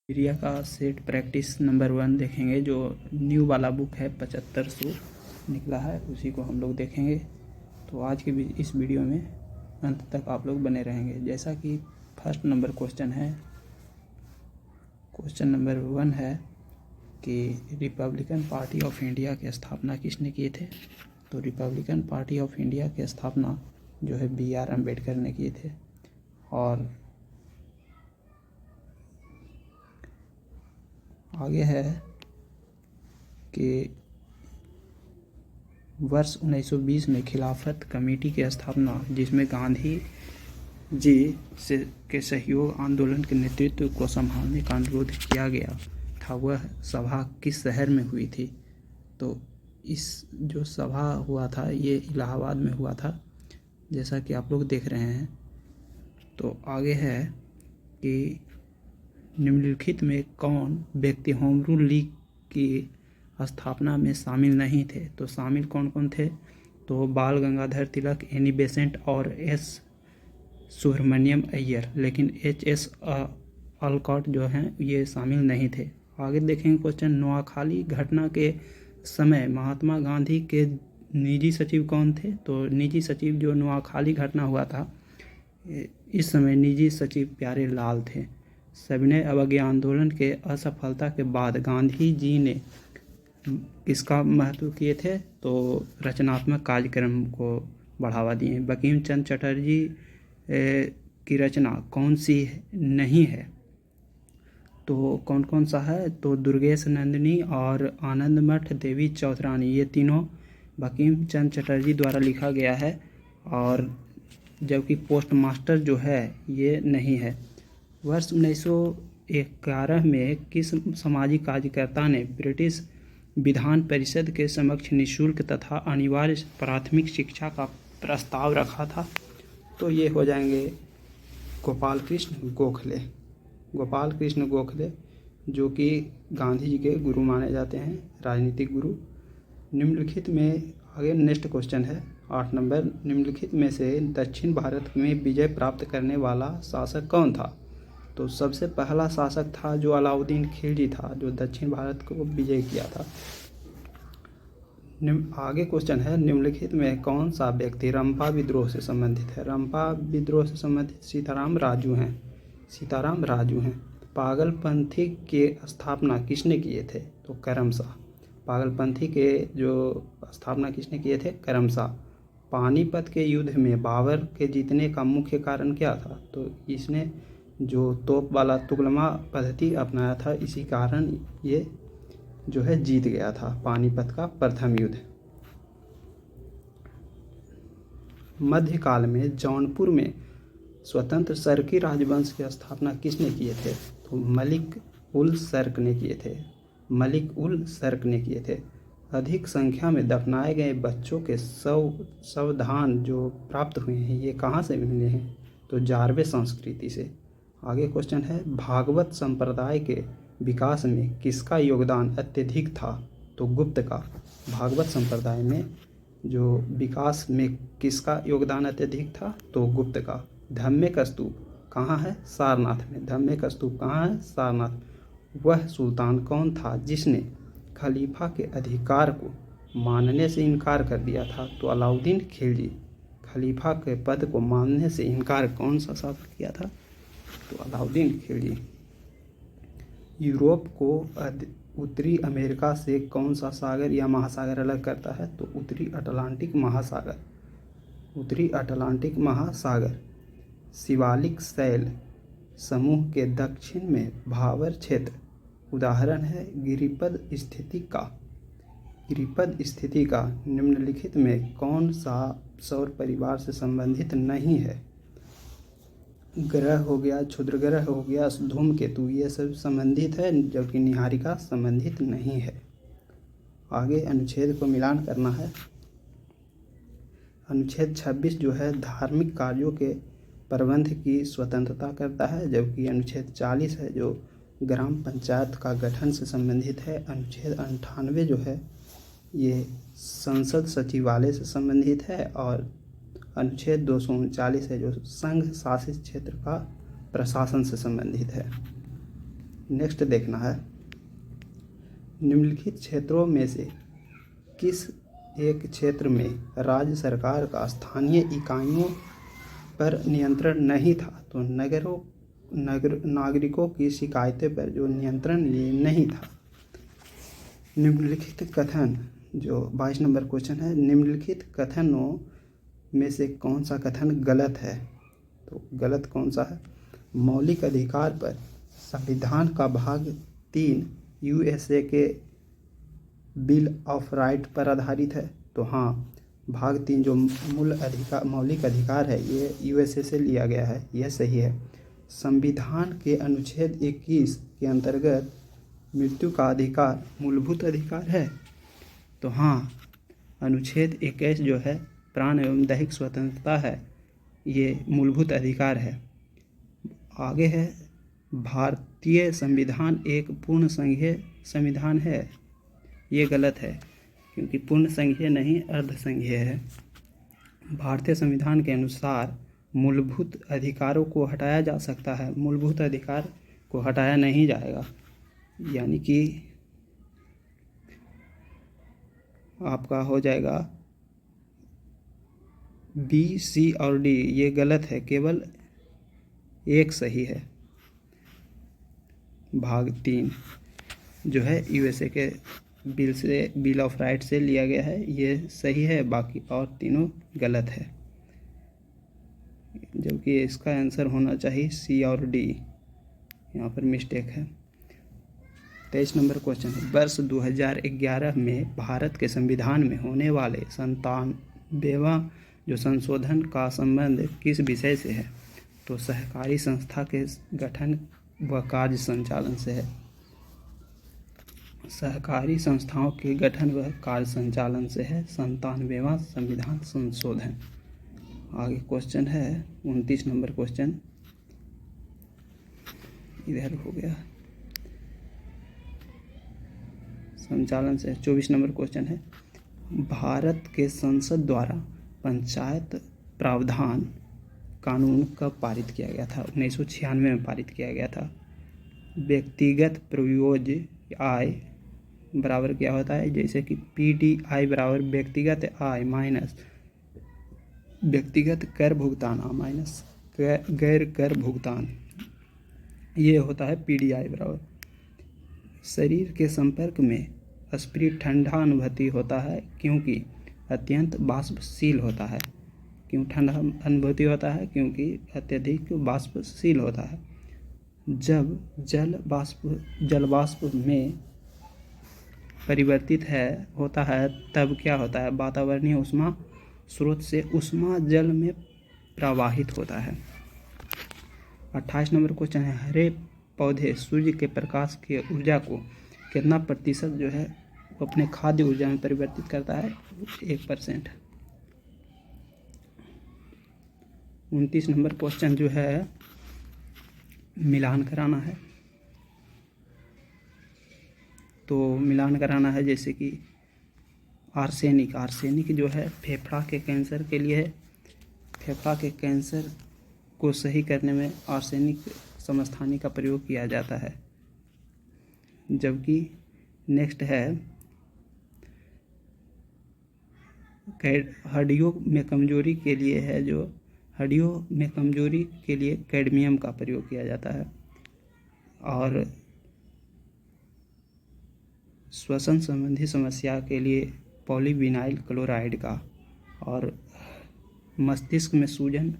Area का set practice number 1 देखेंगे। जो न्यू वाला बुक है 7500 निकला है, उसी को हम लोग देखेंगे। तो आज के इस वीडियो में अंत तक आप लोग बने रहेंगे। जैसा कि फर्स्ट नंबर क्वेश्चन है, क्वेश्चन नंबर 1 है कि रिपब्लिकन पार्टी ऑफ इंडिया की स्थापना किसने किए थे। तो रिपब्लिकन पार्टी ऑफ इंडिया की स्थापना जो है BR अम्बेडकर ने किए थे। और आगे है कि वर्ष 1920 में खिलाफत कमेटी की स्थापना, जिसमें गांधी जी से के सहयोग आंदोलन के नेतृत्व को संभालने का अनुरोध किया गया था, वह सभा किस शहर में हुई थी। तो इस जो सभा हुआ था ये इलाहाबाद में हुआ था, जैसा कि आप लोग देख रहे हैं। तो आगे है कि निम्नलिखित में कौन व्यक्ति होम रूल लीग की स्थापना में शामिल नहीं थे। तो शामिल कौन कौन थे। तो बाल गंगाधर तिलक, एनी बेसेंट और एस सुब्रमण्यम अय्यर, लेकिन HS अलकॉट जो हैं ये शामिल नहीं थे। आगे देखेंगे क्वेश्चन, नोआखाली घटना के समय महात्मा गांधी के निजी सचिव कौन थे। तो निजी सचिव जो नोआखाली घटना हुआ था, इस समय निजी सचिव प्यारे लाल थे। सविनय अवज्ञा आंदोलन के असफलता के बाद गांधी जी ने किसका महत्व किए थे। तो रचनात्मक कार्यक्रम को बढ़ावा दिए। बंकिम चंद्र चटर्जी की रचना कौन सी नहीं है। तो कौन कौन सा है। तो दुर्गेश नंदिनी और आनंद मठ देवी चौधरानी, ये तीनों बंकिम चंद्र चटर्जी द्वारा लिखा गया है। और जबकि पोस्ट मास्टर जो है ये नहीं है। वर्ष 1911 में किस सामाजिक कार्यकर्ता ने ब्रिटिश विधान परिषद के समक्ष निःशुल्क तथा अनिवार्य प्राथमिक शिक्षा का प्रस्ताव रखा था। तो ये हो जाएंगे गोपाल कृष्ण गोखले। गोपाल कृष्ण गोखले जो कि गांधी जी के गुरु माने जाते हैं, राजनीतिक गुरु। निम्नलिखित में आगे नेक्स्ट क्वेश्चन है 8 नंबर, निम्नलिखित में से दक्षिण भारत में विजय प्राप्त करने वाला शासक कौन था। तो सबसे पहला शासक था जो अलाउद्दीन खिलजी था, जो दक्षिण भारत को विजय किया था। आगे क्वेश्चन है, निम्नलिखित में कौन सा व्यक्ति रंपा विद्रोह से संबंधित है। रंपा विद्रोह से संबंधित सीताराम राजू हैं। सीताराम राजू हैं। पागलपंथी के स्थापना किसने किए थे। तो करमशाह। पागलपंथी के जो स्थापना किसने किए थे, करमशाह। पानीपत के युद्ध में बाबर के जीतने का मुख्य कारण क्या था। तो इसने जो तोप वाला तुगलमा पद्धति अपनाया था, इसी कारण ये जो है जीत गया था पानीपत का प्रथम युद्ध। मध्यकाल में जौनपुर में स्वतंत्र सरकी राजवंश की स्थापना किसने किए थे। तो मलिक उल सर्क ने किए थे। मलिक उल सर्क ने किए थे। अधिक संख्या में दफनाए गए बच्चों के शवदान जो प्राप्त हुए हैं, ये कहाँ से मिले हैं। तो जारवे संस्कृति से। आगे क्वेश्चन है, भागवत संप्रदाय के विकास में किसका योगदान अत्यधिक था। तो गुप्त का। भागवत संप्रदाय में जो विकास में किसका योगदान अत्यधिक था। तो गुप्त का। धम्मिक स्तूप कहाँ है, सारनाथ में। धम्मिक स्तूप कहाँ है, सारनाथ। वह सुल्तान कौन था जिसने खलीफा के अधिकार को मानने से इनकार कर दिया था। तो अलाउद्दीन खिलजी। खलीफा के पद को मानने से इनकार कौन सा शासक किया था। तो अलाउद्दीन खिलजी। यूरोप को उत्तरी अमेरिका से कौन सा सागर या महासागर अलग करता है। तो उत्तरी अटलांटिक महासागर। उत्तरी अटलांटिक महासागर। शिवालिक शैल समूह के दक्षिण में भावर क्षेत्र उदाहरण है गिरिपद स्थिति का। गिरिपद स्थिति का निम्नलिखित में कौन सा सौर परिवार से संबंधित नहीं है। ग्रह हो गया, क्षुद्र ग्रह हो गया, धूमकेतु, ये सब संबंधित है, जबकि निहारिका संबंधित नहीं है। आगे अनुच्छेद को मिलान करना है। अनुच्छेद 26 जो है धार्मिक कार्यों के प्रबंध की स्वतंत्रता करता है, जबकि अनुच्छेद 40 है जो ग्राम पंचायत का गठन से संबंधित है। अनुच्छेद 98 जो है ये संसद सचिवालय से संबंधित है। और अनुच्छेद 239 है जो संघ शासित क्षेत्र का प्रशासन से संबंधित है। नेक्स्ट देखना है, निम्नलिखित क्षेत्रों में से किस एक क्षेत्र में राज्य सरकार का स्थानीय इकाइयों पर नियंत्रण नहीं था? तो नागरिकों की शिकायतें पर जो नियंत्रण नहीं था। निम्नलिखित कथन, जो 22 नंबर क्वेश्चन है, निम्नलिखित कथनों में से कौन सा कथन गलत है? तो गलत कौन सा है? मौलिक अधिकार पर संविधान का भाग 3 यूएसए के बिल ऑफ राइट पर आधारित है। तो हाँ, भाग 3 जो मौलिक अधिकार है ये यूएसए से लिया गया है, यह सही है। संविधान के अनुच्छेद 21 के अंतर्गत मृत्यु का अधिकार मूलभूत अधिकार है। तो हाँ, अनुच्छेद 21 जो है प्राण एवं दैहिक स्वतंत्रता है, ये मूलभूत अधिकार है। आगे है, भारतीय संविधान एक पूर्ण संघीय संविधान है। ये गलत है, क्योंकि पूर्ण संघीय नहीं अर्ध संघीय है। भारतीय संविधान के अनुसार मूलभूत अधिकारों को हटाया जा सकता है, मूलभूत अधिकार को हटाया नहीं जाएगा। यानी कि आपका हो जाएगा बी, सी और डी, ये गलत है, केवल एक सही है। भाग 3 जो है यूएसए के बिल ऑफ राइट से लिया गया है, ये सही है, बाकी और तीनों गलत है। जबकि इसका आंसर होना चाहिए सी और डी, यहाँ पर मिस्टेक है। 23 नंबर क्वेश्चन है, वर्ष 2011 में भारत के संविधान में होने वाले 97वां जो संशोधन का संबंध किस विषय से है? तो सहकारी संस्था के गठन व कार्य संचालन से है। सहकारी संस्थाओं के गठन व कार्य संचालन से है 97वां संविधान संशोधन। आगे क्वेश्चन है 29 नंबर क्वेश्चन, इधर हो गया, संचालन से। 24 नंबर क्वेश्चन है, भारत के संसद द्वारा पंचायत प्रावधान कानून कब पारित किया गया था? 1996 में पारित किया गया था। व्यक्तिगत प्रयोज्य आय बराबर क्या होता है? जैसे कि PDI बराबर व्यक्तिगत आय माइनस व्यक्तिगत कर भुगतान माइनस गैर कर भुगतान, ये होता है PDI बराबर। शरीर के संपर्क में स्पिरिट ठंडा अनुभूति होता है क्योंकि अत्यंत बाष्पशील होता है। क्यों ठंडा अनुभूति होता है? क्योंकि अत्यधिक बाष्पशील होता है। जब जल वाष्प में परिवर्तित होता है तब क्या होता है? वातावरणीय ऊष्मा स्रोत से ऊष्मा जल में प्रवाहित होता है। 28 नंबर क्वेश्चन है, हरे पौधे सूर्य के प्रकाश की ऊर्जा को कितना प्रतिशत जो है वो अपने खाद्य ऊर्जा में परिवर्तित करता है? 1%। 29 नंबर क्वेश्चन जो है मिलान कराना है। तो मिलान कराना है, जैसे कि आर्सेनिक जो है फेफड़ा के कैंसर के लिए है। फेफड़ा के कैंसर को सही करने में आर्सेनिक समस्थानिक का प्रयोग किया जाता है। जबकि नेक्स्ट है हड्डियों में कमजोरी के लिए है, जो हड्डियों में कमजोरी के लिए कैडमियम का प्रयोग किया जाता है। और श्वसन संबंधी समस्या के लिए पॉलीविनाइल क्लोराइड का, और मस्तिष्क में सूजन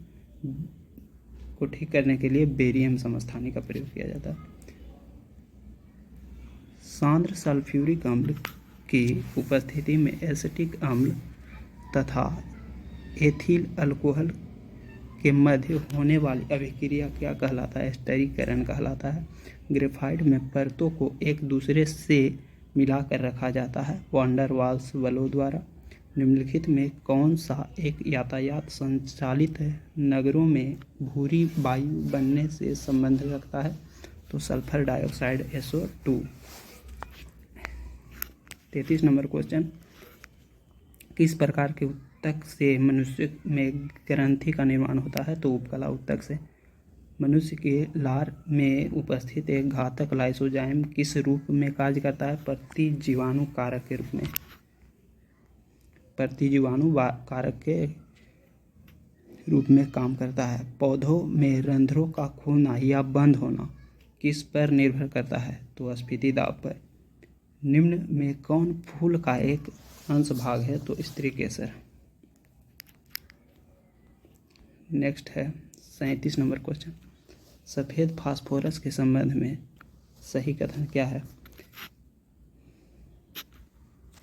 को ठीक करने के लिए बेरियम समस्थानिक का प्रयोग किया जाता है। सांद्र सल्फ्यूरिक अम्ल की उपस्थिति में एसिटिक अम्ल तथा एथिल अल्कोहल के मध्य होने वाली अभिक्रिया क्या कहलाता है? स्टीरीकरण कहलाता है। ग्रेफाइट में परतों को एक दूसरे से मिलाकर रखा जाता है वैन डर वाल्स बलों द्वारा। निम्नलिखित में कौन सा एक यातायात संचालित नगरों में भूरी वायु बनने से संबंध रखता है? तो sulphur dioxide SO2। 33 number question, किस प्रकार के ऊतक से मनुष्य में ग्रंथि का निर्माण होता है? तो उपकला ऊतक से। मनुष्य के लार में उपस्थित एक घातक लाइसोजाइम किस रूप में कार्य करता है? प्रतिजीवाणु कारक के रूप में, प्रतिजीवाणु कारक के रूप में काम करता है। पौधों में रंध्रों का खुलना या बंद होना किस पर निर्भर करता है? तो स्फीति दाब पर। निम्न में कौन फूल का एक अंश भाग है? तो स्त्री केसर। नेक्स्ट है 37 नंबर क्वेश्चन। सफ़ेद फास्फोरस के संबंध में सही कथन क्या है?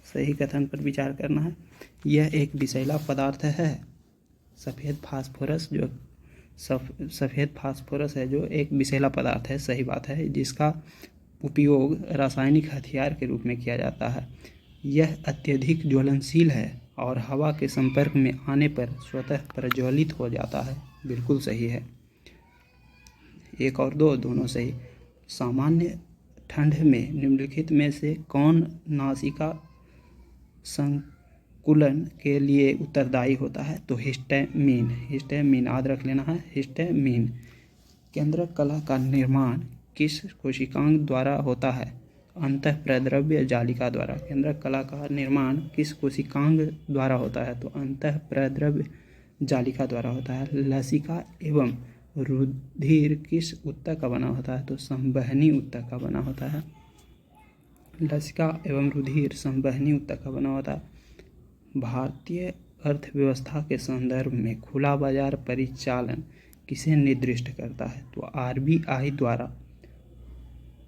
सही कथन पर विचार करना है। यह एक विषैला पदार्थ है। सफ़ेद फास्फोरस है जो एक विषैला पदार्थ है, सही बात है, जिसका उपयोग रासायनिक हथियार के रूप में किया जाता है। यह अत्यधिक ज्वलनशील है और हवा के संपर्क में आने पर स्वतः प्रज्वलित हो जाता है। बिल्कुल सही है। 1 और 2 दोनों सही। सामान्य ठंड में निम्नलिखित में से कौन नासिका संकुलन के लिए उत्तरदायी होता है? तो हिस्टामिन। हिस्टामिन याद रख लेना है, हिस्टामिन। केंद्रक कला का निर्माण किस कोशिकांग द्वारा होता है? अंतःप्रद्रव्य जालिका द्वारा। केंद्रक कला का निर्माण किस कोशिकांग द्वारा होता है? तो अंतःप्रद्रव्य जालिका द्वारा होता है। लसिका एवं रुधिर किस ऊतक का बना होता है? तो संवहनी ऊतक का बना होता है। लसिका एवं रुधिर संवहनी ऊतक का बना होता है। भारतीय अर्थव्यवस्था के संदर्भ में खुला बाजार परिचालन किसे निर्दिष्ट करता है? तो आरबीआई द्वारा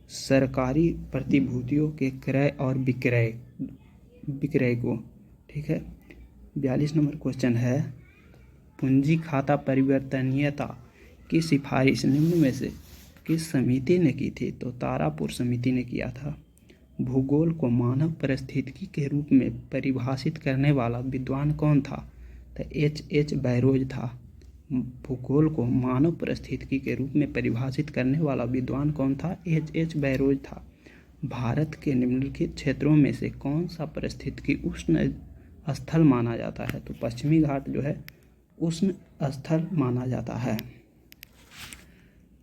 सरकारी प्रतिभूतियों के क्रय और विक्रय को। ठीक है। 42 नंबर क्वेश्चन है, पूंजी खाता परिवर्तनीयता की सिफारिश निम्न में से किस समिति ने की थी? तो तारापुर समिति ने किया था। भूगोल को मानव परिस्थितिकी के रूप में परिभाषित करने वाला विद्वान कौन था? तो H.H. बैरोज था। भूगोल को मानव परिस्थितिकी के रूप में परिभाषित करने वाला विद्वान कौन था? H.H. बैरोज था। भारत के निम्नलिखित क्षेत्रों में से कौन सा परिस्थितिकी उष्ण स्थल माना जाता है? तो पश्चिमी घाट जो है उष्ण स्थल माना जाता है।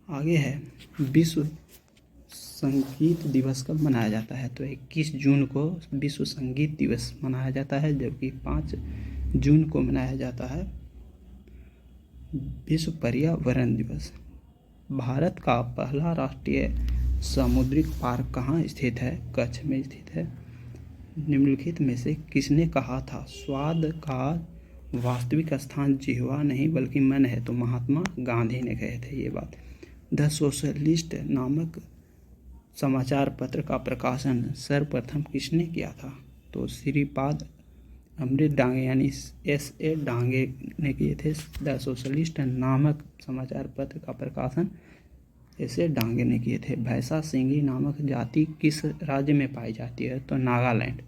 आगे है, विश्व संगीत दिवस कब मनाया जाता है? तो 21 जून को विश्व संगीत दिवस मनाया जाता है, जबकि 5 जून को मनाया जाता है विश्व पर्यावरण दिवस। भारत का पहला राष्ट्रीय सामुद्रिक पार्क कहाँ स्थित है? कच्छ में स्थित है। निम्नलिखित में से किसने कहा था स्वाद का वास्तविक स्थान जिह्वा नहीं बल्कि मन है? तो महात्मा गांधी ने कहे थे ये बात। द सोशलिस्ट नामक समाचार पत्र का प्रकाशन सर्वप्रथम किसने किया था? तो श्रीपाद अमृत डांगे यानी S.A. डांगे ने किए थे। द सोशलिस्ट नामक समाचार पत्र का प्रकाशन S.A. डांगे ने किए थे। भैंसा सिंगी नामक जाति किस राज्य में पाई जाती है? तो नागालैंड।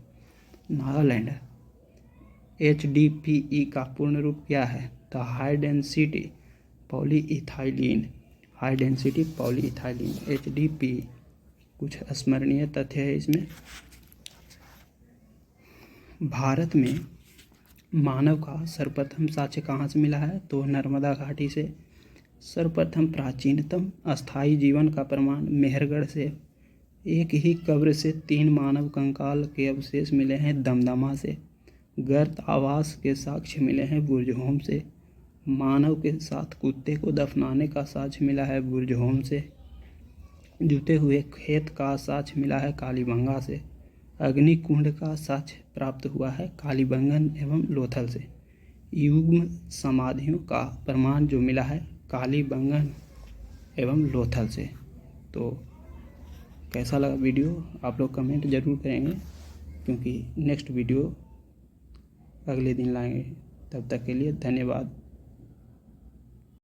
HDPE का पूर्ण रूप क्या है? The high density polyethylene. HDPE। कुछ स्मरणीय तथ्य है इसमें। भारत में मानव का सर्वप्रथम साक्ष्य कहाँ से मिला है? तो नर्मदा घाटी से। सर्वप्रथम प्राचीनतम अस्थायी जीवन का प्रमाण मेहरगढ़ से। एक ही कब्र से 3 मानव कंकाल के अवशेष मिले हैं दमदमा से। गर्त आवास के साक्ष्य मिले हैं बुर्जहोम से। मानव के साथ कुत्ते को दफनाने का साक्ष्य मिला है बुर्जहोम से। जुते हुए खेत का साक्ष्य मिला है कालीबंगा से। अग्निकुंड का साक्ष्य प्राप्त हुआ है कालीबंगन एवं लोथल से। युग्म समाधियों का प्रमाण जो मिला है कालीबंगन एवं लोथल से। तो कैसा लगा वीडियो आप लोग कमेंट ज़रूर करेंगे, क्योंकि नेक्स्ट वीडियो अगले दिन लाएंगे। तब तक के लिए धन्यवाद।